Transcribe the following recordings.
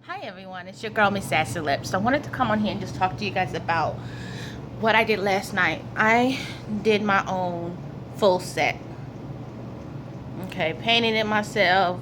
Hi everyone, it's your girl Miss Sassy Lips. I wanted to come on here and just talk to you guys about what I did last night. I did my own full set. Okay, painted it myself.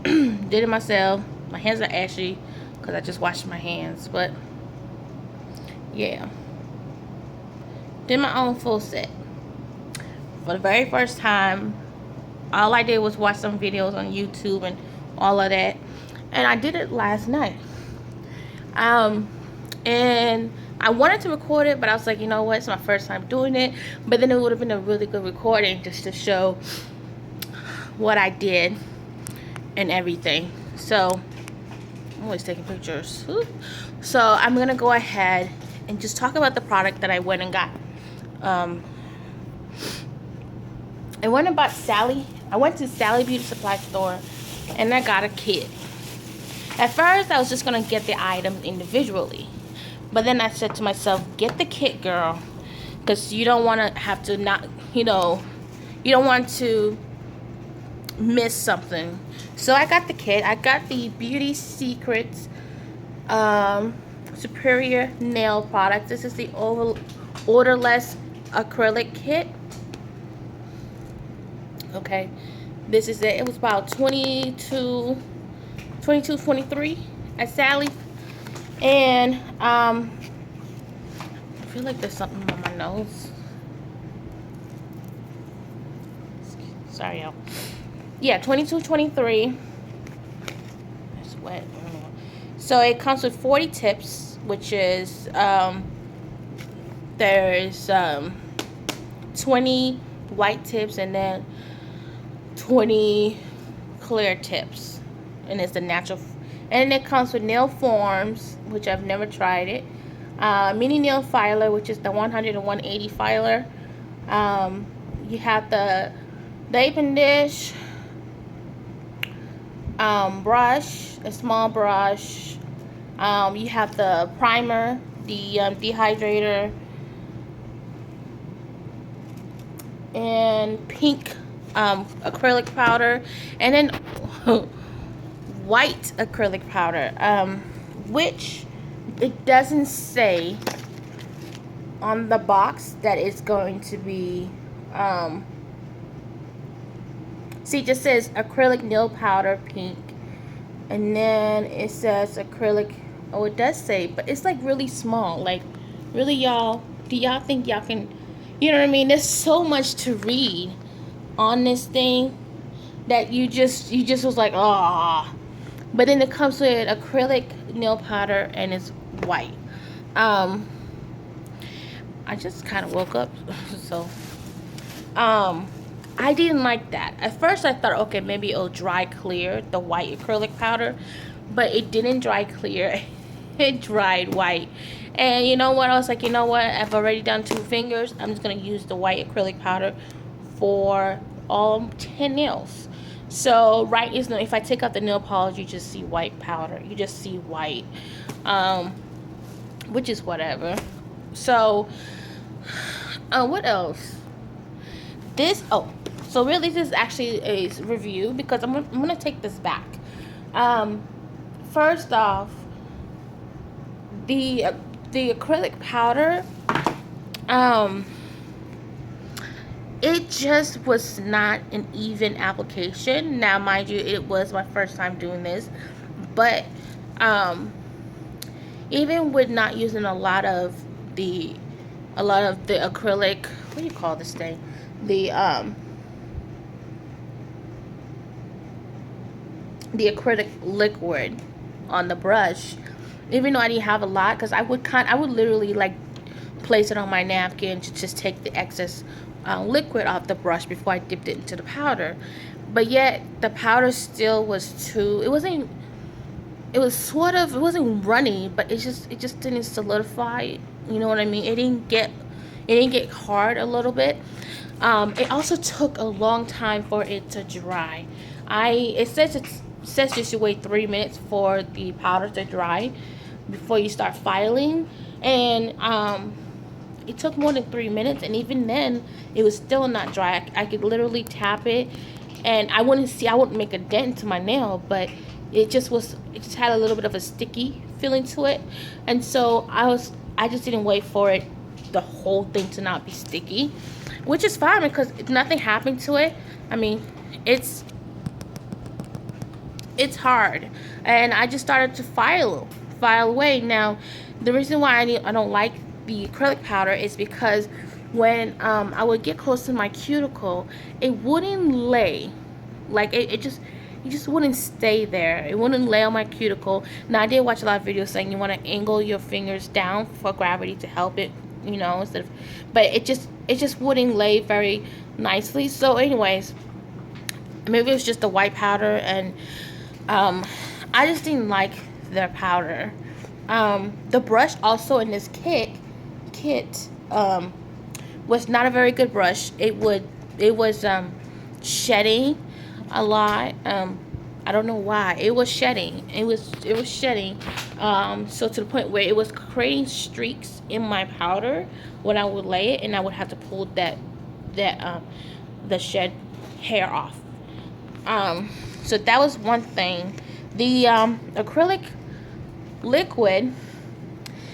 Did it myself. My hands are ashy because I just washed my hands. But yeah, did my own full set. For the very first time, all I did was watch some videos on YouTube and all of that. And I did it last night. And I wanted to record it, but I was like, you know what, it's my first time doing it. But then it would have been a really good recording just to show what I did and everything. So I'm always taking pictures. So I'm gonna go ahead and just talk about the product that I went and got. I went and bought I went to Sally Beauty Supply Store and I got a kit. At first, I was just going to get the items individually. But then I said to myself, get the kit, girl. Because you don't want to have to you don't want to miss something. So I got the kit. I got the Beauty Secrets Superior Nail Product. This is the odorless acrylic kit. Okay. This is it. It was about $22.23 at Sally, and I feel like there's something on my nose. Sorry, y'all. Yeah, $22.23. It's wet. So it comes with 40 tips, which is there's 20 white tips and then 20 clear tips. And it's the natural, and it comes with nail forms, which I've never tried it. Mini nail filer, which is the 100 and 180 filer. You have the apron dish, brush, a small brush. You have the primer, the dehydrator, and pink acrylic powder, and then white acrylic powder, which it doesn't say on the box that it's going to be, see, it just says acrylic nail powder pink, and then it says acrylic, oh, it does say, but it's like really small, like, really, y'all, do y'all think y'all can, you know what I mean? There's so much to read on this thing that you just was like, ah. But then it comes with acrylic nail powder and it's white. I just kind of woke up, so I didn't like that. At first I thought, okay, maybe it'll dry clear, the white acrylic powder, but it didn't dry clear. It dried white. And you know what? I was like, you know what? I've already done 2 fingers. I'm just going to use the white acrylic powder for all 10 nails. So right is no, if I take out the nail polish, you just see white powder. You just see white, which is whatever. So what else? So really this is actually a review because I'm gonna take this back. First off, the acrylic powder, it just was not an even application. Now, mind you, it was my first time doing this, but even with not using a lot of the acrylic, what do you call this thing? The acrylic liquid on the brush, even though I didn't have a lot, because I would literally like place it on my napkin to just take the excess liquid off the brush before I dipped it into the powder. But yet the powder still was it wasn't runny, but it just didn't solidify, you know what I mean? It didn't get hard a little bit. It also took a long time for it to dry. It says you should wait 3 minutes for the powder to dry before you start filing, and it took more than 3 minutes, and even then it was still not dry. I could literally tap it and I wouldn't make a dent into my nail, but it just had a little bit of a sticky feeling to it. And so I just didn't wait for it, the whole thing, to not be sticky, which is fine because nothing happened to it. I mean, it's hard, and I just started to file away. Now, the reason why I don't like the acrylic powder is because when I would get close to my cuticle, it wouldn't lay. Like it just wouldn't stay there. It wouldn't lay on my cuticle. Now, I did watch a lot of videos saying you want to angle your fingers down for gravity to help it, you know, instead of, but it just wouldn't lay very nicely. So anyways, maybe it was just the white powder, and I just didn't like their powder. The brush also in this kit was not a very good brush. It was shedding a lot. I don't know why. It was shedding. It was shedding. So to the point where it was creating streaks in my powder when I would lay it, and I would have to pull the shed hair off. So that was one thing. The acrylic liquid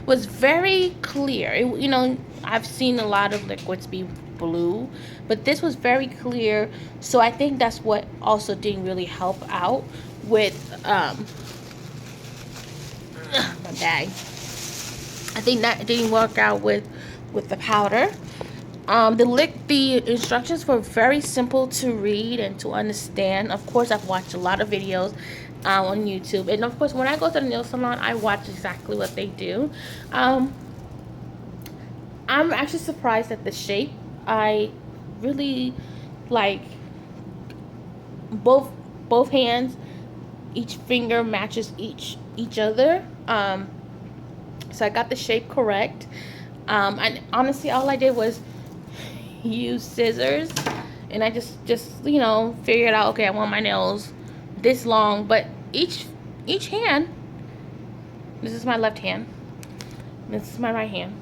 was very clear. You know, I've seen a lot of liquids be blue, but this was very clear. So I think that's what also didn't really help out with my bag. I think that didn't work out with the powder. The instructions were very simple to read and to understand. Of course, I've watched a lot of videos on YouTube, and of course, when I go to the nail salon, I watch exactly what they do. I'm actually surprised at the shape. I really like both hands. Each finger matches each other. So I got the shape correct. And honestly, all I did was use scissors, and I just you know, figured out, okay, I want my nails this long, but each hand, this is my left hand, this is my right hand,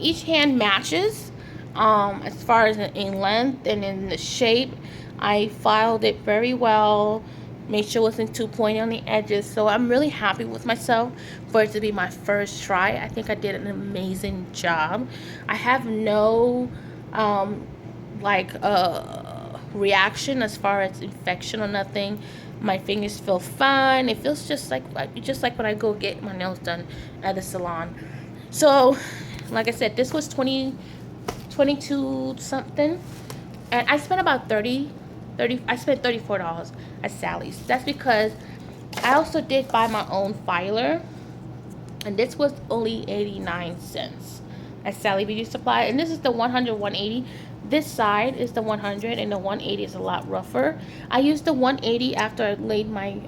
each hand matches as far as in length and in the shape. I filed it very well, made sure it wasn't too pointy on the edges. So I'm really happy with myself for it to be my first try. I think I did an amazing job. I have no reaction as far as infection or nothing. My fingers feel fine. It feels just like when I go get my nails done at the salon. So like I said, this was $22 something, and I spent about $30. I spent $34 at Sally's. That's because I also did buy my own filer, and this was only 89 cents at Sally Beauty Supply. And this is the 100 180. This side is the 100, and the 180 is a lot rougher. I used the 180 after I laid my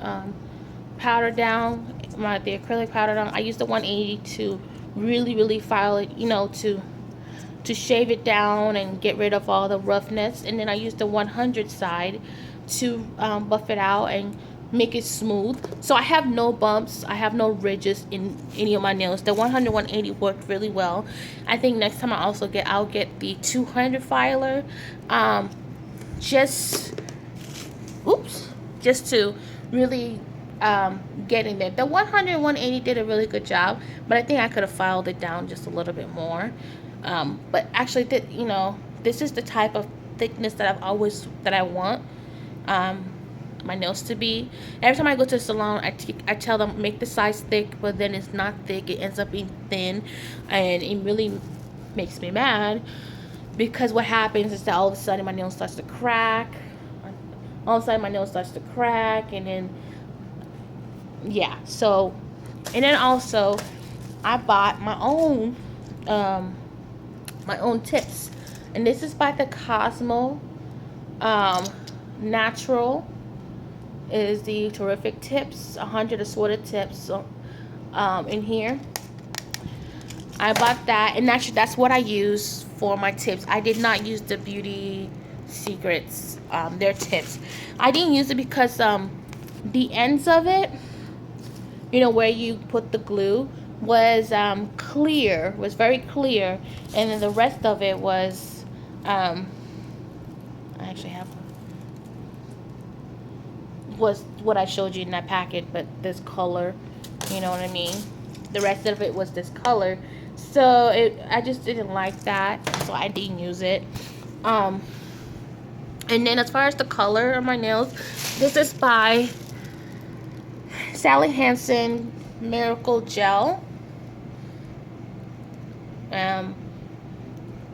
powder down, the acrylic powder down. I used the 180 to really file it, you know, to shave it down and get rid of all the roughness. And then I used the 100 side to buff it out and make it smooth. So I have no bumps, I have no ridges in any of my nails. The 100 180 worked really well. I think next time I'll get the 200 filer, just to really get in there. The 100 180 did a really good job, but I think I could have filed it down just a little bit more. But actually, you know, this is the type of thickness that I want my nails to be. Every time I go to the salon, I tell them make the size thick, but then it's not thick. It ends up being thin, and it really makes me mad, because what happens is that all of a sudden my nail starts to crack. And then yeah. So, and then also I bought my own tips, and this is by the Cosmo Natural. Is the terrific tips, 100 assorted tips in here. I bought that, and actually that's what I use for my tips. I did not use the Beauty Secrets their tips. I didn't use it because the ends of it, you know, where you put the glue, was clear, was very clear, and then the rest of it was I actually have was what I showed you in that packet, but this color, you know what I mean? The rest of it was this color. So I just didn't like that, so I didn't use it. And then as far as the color of my nails, this is by Sally Hansen Miracle Gel.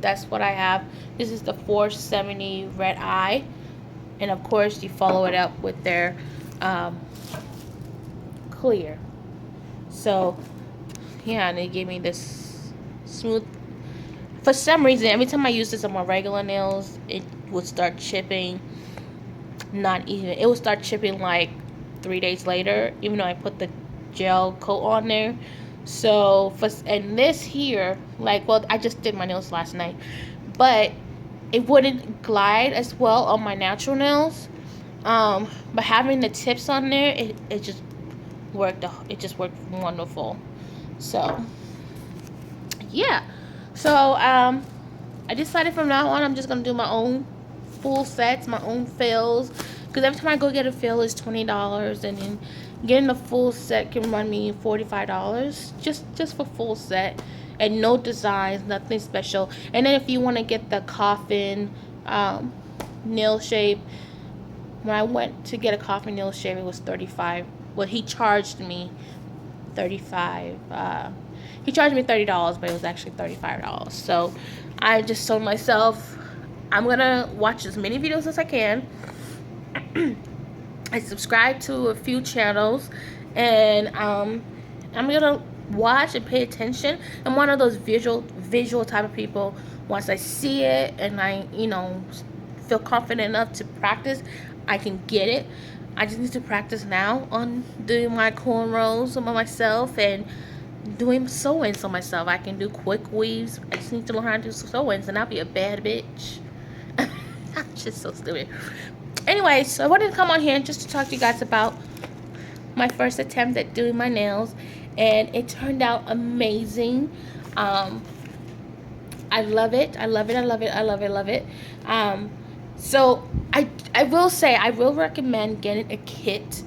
That's what I have. This is the 470 Red Eye, and of course you follow it up with their clear. So yeah, and they gave me this smooth. For some reason, every time I use this on my regular nails, it would start chipping. Not even. It would start chipping like 3 days later, even though I put the gel coat on there. So and this here, like, well, I just did my nails last night, but it wouldn't glide as well on my natural nails. But having the tips on there, it just worked. It just worked wonderful. So yeah. So I decided from now on I'm just gonna do my own full sets, my own fills, because every time I go get a fill is $20, and then getting a full set can run me $45 just for full set, and no designs, nothing special. And then if you want to get the coffin nail shape, when I went to get a coffin nail shape, it was $35. Well, he charged me $35. He charged me $30, but it was actually $35. So I just told myself I'm gonna watch as many videos as I can. I subscribe to a few channels, and I'm gonna watch and pay attention. I'm one of those visual type of people. Once I see it and I feel confident enough to practice, I can get it. I just need to practice now on doing my cornrows on myself and doing sew-ins on myself. I can do quick weaves. I just need to learn how to do sew-ins, and I'll be a bad bitch. I'm just so stupid. Anyway, so I wanted to come on here just to talk to you guys about my first attempt at doing my nails, and it turned out amazing. I love it. I love it. I love it. I love it. I love it. So I will say I will recommend getting a kit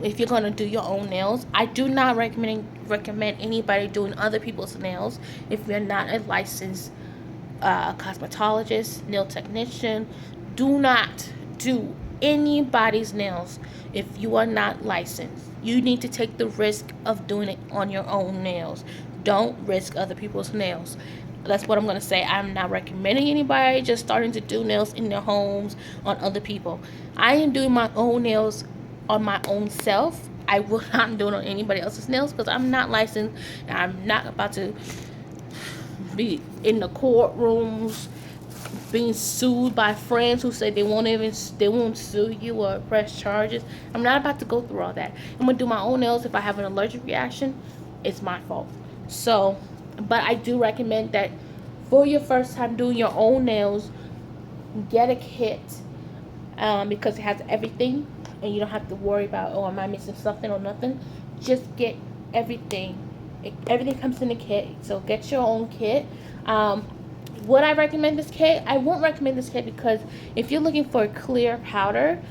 if you're going to do your own nails. I do not recommend anybody doing other people's nails if you're not a licensed cosmetologist, nail technician. Do not do anybody's nails if you are not licensed. You need to take the risk of doing it on your own nails. Don't risk other people's nails. That's what I'm going to say. I'm not recommending anybody just starting to do nails in their homes on other people. I am doing my own nails on my own self. I will not do it on anybody else's nails because I'm not licensed, and I'm not about to be in the courtrooms being sued by friends who say they won't sue you or press charges. I'm not about to go through all that. I'm gonna do my own nails. If I have an allergic reaction, it's my fault. So, but I do recommend that for your first time doing your own nails, get a kit because it has everything, and you don't have to worry about, oh, am I missing something or nothing. Just get everything. Everything comes in the kit, so get your own kit. Would I recommend this kit? I won't recommend this kit because if you're looking for a clear powder,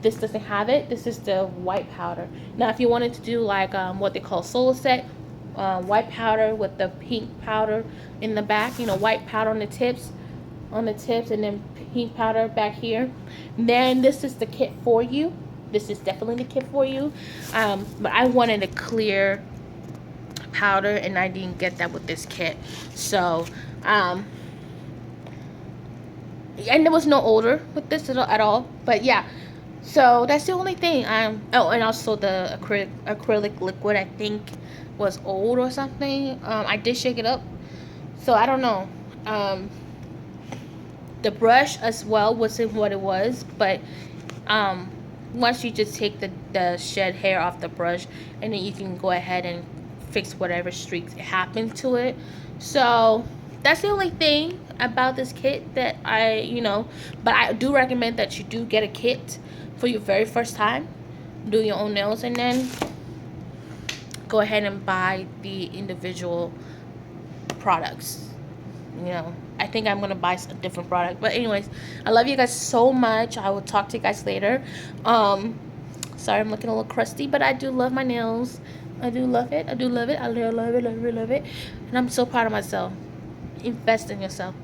this doesn't have it. This is the white powder. Now, if you wanted to do like what they call solo set, white powder with the pink powder in the back, white powder on the tips, and then pink powder back here, then this is the kit for you. This is definitely the kit for you. But I wanted a clear powder, and I didn't get that with this kit. So and there was no odor with this at all. But yeah, so that's the only thing. Oh, and also the acrylic liquid, I think, was old or something. I did shake it up, so I don't know. The brush as well wasn't what it was, but once you just take the shed hair off the brush, and then you can go ahead and fix whatever streaks happened to it. So that's the only thing about this kit that but I do recommend that you do get a kit for your very first time do your own nails, and then go ahead and buy the individual products. I think I'm gonna buy a different product. But anyways, I love you guys so much. I will talk to you guys later. Sorry, I'm looking a little crusty, but I do love my nails. I do love it. I do love it. I love it, love it, love it. And I'm so proud of myself. Invest in yourself.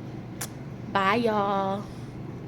Bye, y'all.